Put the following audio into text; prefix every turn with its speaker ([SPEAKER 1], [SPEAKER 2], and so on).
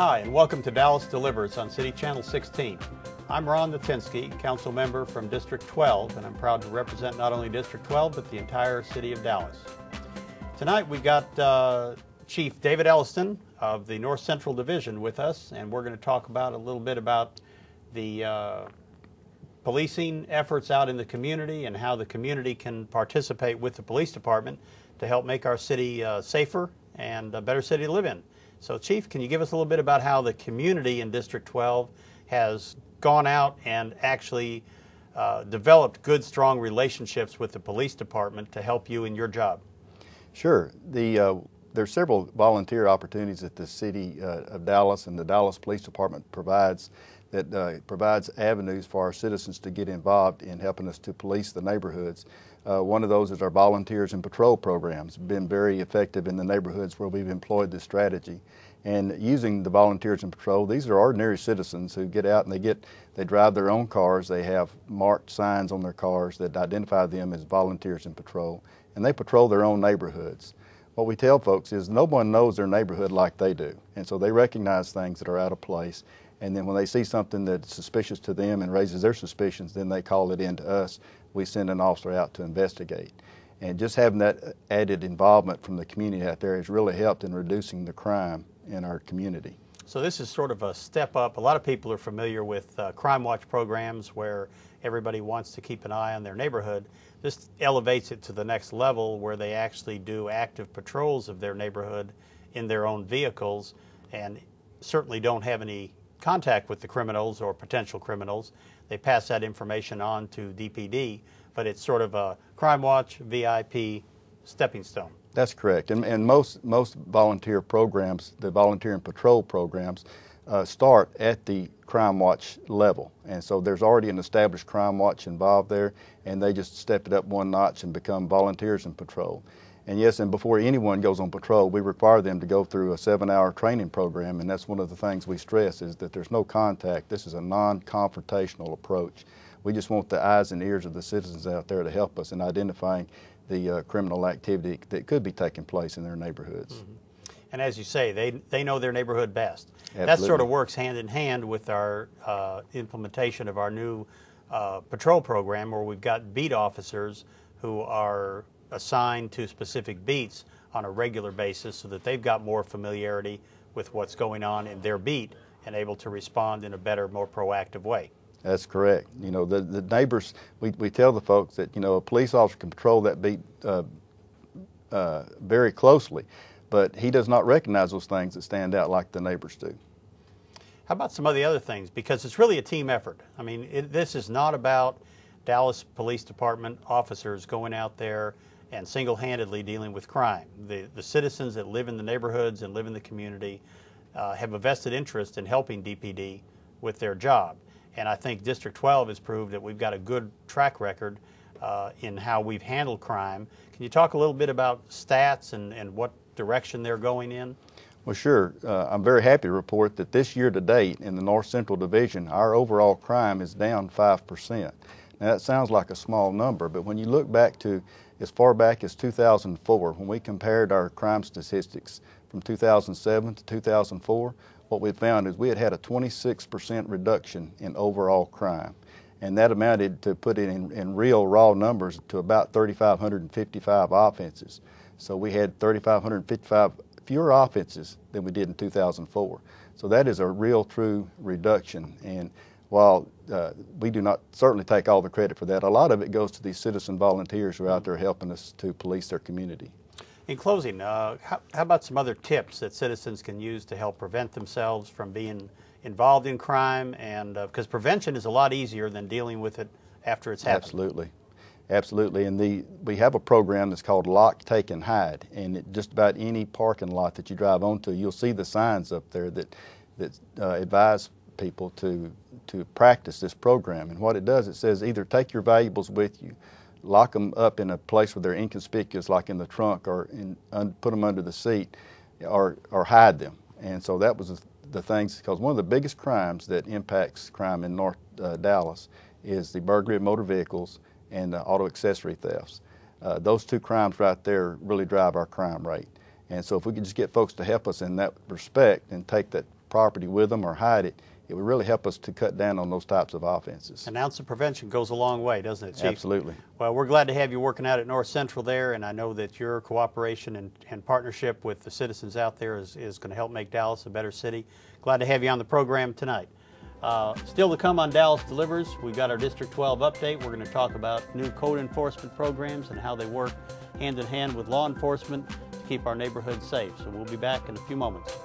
[SPEAKER 1] Hi, and welcome to Dallas Delivers on City Channel 16. I'm Ron Natinsky, council member from District 12, and I'm proud to represent not only District 12, but the entire city of Dallas. Tonight we've got Chief David Elliston of the North Central Division with us, and we're going to talk about a little bit about the policing efforts out in the community and how the community can participate with the police department to help make our city safer and a better city to live in. So Chief, can you give us a little bit about how the community in District 12 has gone out and actually developed good, strong relationships with the police department to help you in your job?
[SPEAKER 2] Sure. There's several volunteer opportunities that the City of Dallas and the Dallas Police Department provides that provides avenues for our citizens to get involved in helping us to police the neighborhoods. One of those is our volunteers and patrol programs. Been very effective in the neighborhoods where we've employed this strategy. And using the volunteers and patrol, these are ordinary citizens who get out and they drive their own cars. They have marked signs on their cars that identify them as volunteers and patrol, and they patrol their own neighborhoods. What we tell folks is no one knows their neighborhood like they do, and so they recognize things that are out of place. And then when they see something that's suspicious to them and raises their suspicions, then they call it in to us. We send an officer out to investigate. And just having that added involvement from the community out there has really helped in reducing the crime in our community.
[SPEAKER 1] So this is sort of a step up. A lot of people are familiar with Crime Watch programs where everybody wants to keep an eye on their neighborhood. This elevates it to the next level where they actually do active patrols of their neighborhood in their own vehicles and certainly don't have any contact with the criminals or potential criminals. They pass that information on to DPD, but it's sort of a Crime Watch VIP stepping stone.
[SPEAKER 2] That's correct. And most volunteer programs, the volunteer and patrol programs, start at the Crime Watch level. And so there's already an established Crime Watch involved there, and they just step it up one notch and become volunteers in patrol. And yes, and before anyone goes on patrol, we require them to go through a 7-hour training program, and that's one of the things we stress is that there's no contact. This is a non-confrontational approach. We just want the eyes and ears of the citizens out there to help us in identifying the criminal activity that could be taking place in their neighborhoods.
[SPEAKER 1] Mm-hmm. And as you say, they know their neighborhood best.
[SPEAKER 2] Absolutely.
[SPEAKER 1] That sort of works hand in hand with our implementation of our new patrol program where we've got beat officers who are assigned to specific beats on a regular basis so that they've got more familiarity with what's going on in their beat and able to respond in a better, more proactive way.
[SPEAKER 2] That's correct. You know, the neighbors, we tell the folks that, you know, a police officer can patrol that beat very closely, but he does not recognize those things that stand out like the neighbors do.
[SPEAKER 1] How about some of the other things? Because it's really a team effort. I mean, this is not about Dallas Police Department officers going out there and single-handedly dealing with crime. The citizens that live in the neighborhoods and live in the community have a vested interest in helping DPD with their job. And I think District 12 has proved that we've got a good track record in how we've handled crime. Can you talk a little bit about stats and what direction they're going in?
[SPEAKER 2] Well, sure. I'm very happy to report that this year to date in the North Central Division, our overall crime is down 5%. Now, that sounds like a small number, but when you look back to as far back as 2004, when we compared our crime statistics from 2007 to 2004, what we found is we had a 26% reduction in overall crime. And that amounted to put it in real raw numbers to about 3,555 offenses. So we had 3,555 fewer offenses than we did in 2004. So that is a real true reduction. And while we do not certainly take all the credit for that, a lot of it goes to these citizen volunteers who are out there helping us to police their community.
[SPEAKER 1] In closing, how about some other tips that citizens can use to help prevent themselves from being involved in crime? And because prevention is a lot easier than dealing with it after it's happened.
[SPEAKER 2] Absolutely. Absolutely. And we have a program that's called Lock, Take, and Hide. And just about any parking lot that you drive onto, you'll see the signs up there that advise people to practice this program. And what it does, it says either take your valuables with you, lock them up in a place where they're inconspicuous, like in the trunk, or put them under the seat, or hide them. And so that was the things, because one of the biggest crimes that impacts crime in North Dallas is the burglary of motor vehicles and auto accessory thefts. Those two crimes right there really drive our crime rate. And so if we could just get folks to help us in that respect and take that property with them or hide it, it would really help us to cut down on those types of offenses.
[SPEAKER 1] An ounce of prevention goes a long way, doesn't it, Chief?
[SPEAKER 2] Absolutely.
[SPEAKER 1] Well, we're glad to have you working out at North Central there, and I know that your cooperation and partnership with the citizens out there is going to help make Dallas a better city. Glad to have you on the program tonight. Still to come on Dallas Delivers, we've got our District 12 update. We're going to talk about new code enforcement programs and how they work hand in hand with law enforcement to keep our neighborhoods safe. So we'll be back in a few moments.